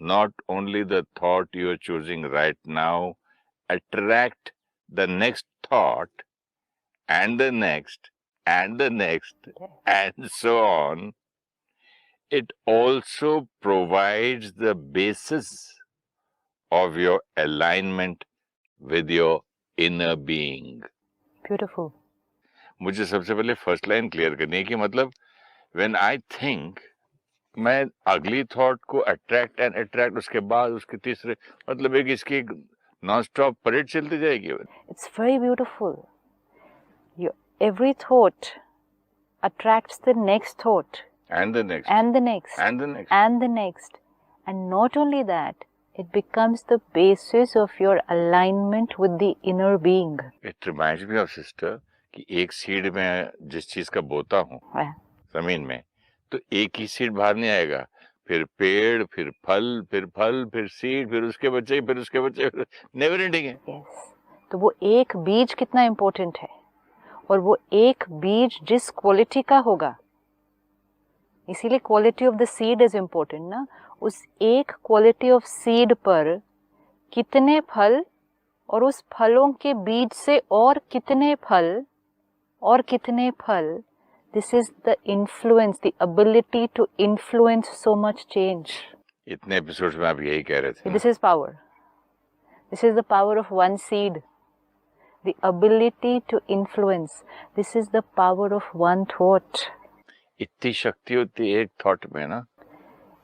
not only the thought you are choosing right now, attract the next thought and the next and the next and so on. It also provides the basis of your alignment with your inner being. Beautiful. मुझे सबसे पहले first line clear करनी है कि मतलब when I think, मैं अगली thought को अट्रैक्ट एंड अट्रैक्ट, उसके बाद उसके तीसरे, मतलब एक इसकी नॉन स्टॉप परेड चलती जाएगी. It's very beautiful. Every thought attracts the next thought. And the next. And the next. And the next. And the next. And not only that, it becomes the basis of your alignment with the inner being. It reminds me of sister कि एक seed में जिस चीज का बोता हूँ जमीन में, तो एक ही सीड बाहर नहीं आएगा, फिर पेड़, फिर फल, फिर सीड, फिर उसके बच्चे, फिर उसके बच्चे, नेवर एंडिंग है. Yes. तो वो एक बीज कितना इम्पोर्टेंट है, और वो एक बीज जिस क्वालिटी का होगा, इसीलिए quality of the seed is important ना. उस एक क्वालिटी ऑफ सीड पर कितने फल, और उस फलों के बीज से और कितने फल और कितने फल. This is the influence, the ability to influence so much change. इतने एपिसोड्स में आप यही कह रहे थे. This is power. This is the power of one seed. The ability to influence. This is the power of one thought. इतनी शक्ति होती है एक थॉट में ना.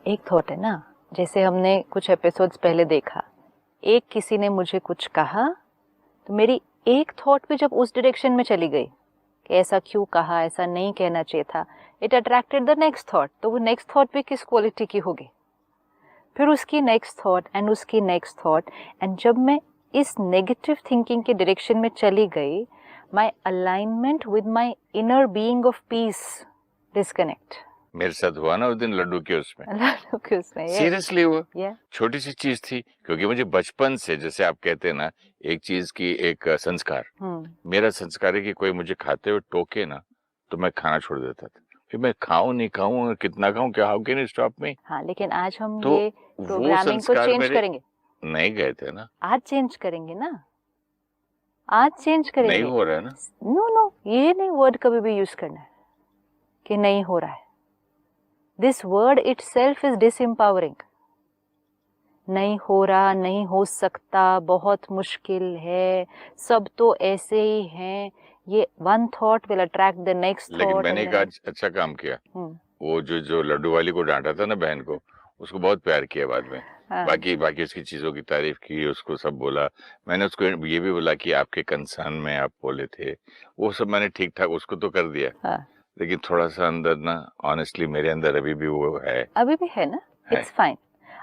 एक थॉट है ना, जैसे हमने कुछ एपिसोड्स पहले देखा, एक किसी ने मुझे कुछ कहा, तो मेरी एक थॉट भी जब उस डायरेक्शन में चली गई कि ऐसा क्यों कहा, ऐसा नहीं कहना चाहिए था, it attracted the next thought. तो वो नेक्स्ट थॉट भी किस क्वालिटी की होगी, फिर उसकी नेक्स्ट थॉट एंड उसकी नेक्स्ट थॉट. एंड जब मैं इस नेगेटिव थिंकिंग के डायरेक्शन में चली गई, my alignment with my inner being of peace disconnect. मेरे साथ हुआ ना उस दिन लड्डू के उसमें. लड्डू के उसमें सीरियसली हुआ. yeah. छोटी सी चीज थी, क्योंकि मुझे बचपन से, जैसे आप कहते हैं ना, एक चीज की एक संस्कार, मेरा संस्कार है कि कोई मुझे खाते हुए टोके ना तो मैं खाना छोड़ देता था. फिर मैं खाऊं नहीं खाऊं, कितना खाऊं, क्या, how can you stop me. हाँ, लेकिन आज हम तो ये प्रोग्रामिंग को चेंज करेंगे. नहीं गए थे ना, आज चेंज करेंगे ना, आज चेंज करेंगे. नहीं हो रहा है ना. नो, ये नहीं वर्ड कभी भी यूज करना है कि नहीं हो रहा है. This word itself is disempowering. नहीं हो रहा, नहीं हो सकता, बहुत मुश्किल है, सब तो ऐसे ही हैं. ये one thought will attract the next thought. लेकिन मैंने एक आज अच्छा काम किया. वो जो लड्डू वाली को डांटा था ना, बहन को, उसको बहुत प्यार किया बाद में. बाकी उसकी चीजों की तारीफ की, उसको सब बोला. मैंने उसको ये भी बोला कि आपके कंसर्न में आप बोले थे, वो सब मैंने ठीक ठाक उसको तो कर दिया. लेकिन थोड़ा सा अंदर ना, ऑनेस्टली मेरे अंदर अभी भी वो है. अभी भी है ना. It's fine.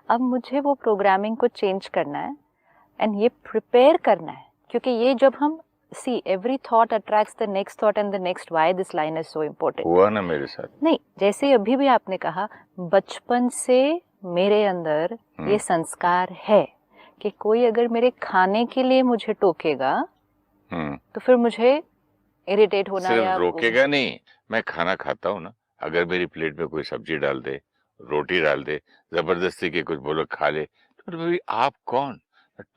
अब मुझे वो प्रोग्रामिंग को चेंज करना है एंड ये प्रिपेयर करना है, क्योंकि ये जब हम see every thought attracts the next thought and the next. Why this line is so important. हुआ ना मेरे साथ. नहीं, जैसे अभी भी आपने कहा, बचपन से मेरे अंदर ये संस्कार है कि कोई अगर मेरे खाने के लिए मुझे टोकेगा तो फिर मुझे इरिटेट होना. सिर्फ या रोकेगा नहीं, मैं खाना खाता हूँ ना, अगर मेरी प्लेट में कोई सब्जी डाल दे, रोटी डाल दे, जबरदस्ती के कुछ बोलो खा ले, तो भाई आप कौन,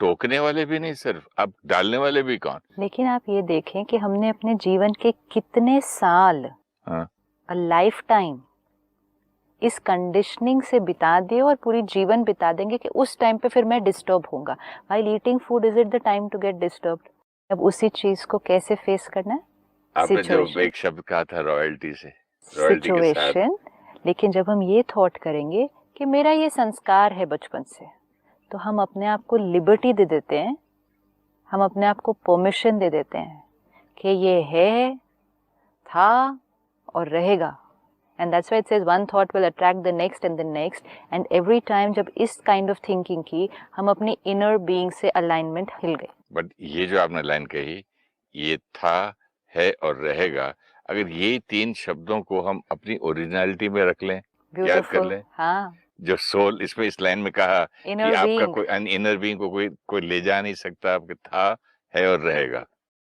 टोकने वाले भी नहीं, सिर्फ आप डालने वाले भी कौन. लेकिन आप ये देखें कि हमने अपने जीवन के कितने साल, अ लाइफ टाइम, इस कंडीशनिंग से बिता दिए और पूरी जीवन बिता देंगे कि उस टाइम पे फिर मैं डिस्टर्ब होऊंगा. While eating food, is it the time to get disturbed. अब उसी चीज को कैसे फेस करना है. आपने जो एक शब्द कहा था रॉयल्टी से, सिचुएशन. लेकिन जब हम ये थॉट करेंगे कि मेरा ये संस्कार है बचपन से, तो हम अपने आप को लिबर्टी दे देते हैं, हम अपने आप को परमिशन दे देते हैं कि ये है, था और रहेगा. And that's why it says one thought will attract the next and the next. And every time जब इस kind of thinking की, हम अपनी inner being से alignment हिल गए. But ये जो आपने लाइन कही, ये था, है और रहेगा, अगर ये तीन शब्दों को हम अपनी ओरिजिनलिटी में रख लें, याद कर लें. हाँ. जो सोल, इसमें इस लाइन में कहा कि आपका कोई इनर बीइंग को कोई ले जा नहीं सकता, आपके था, है और रहेगा.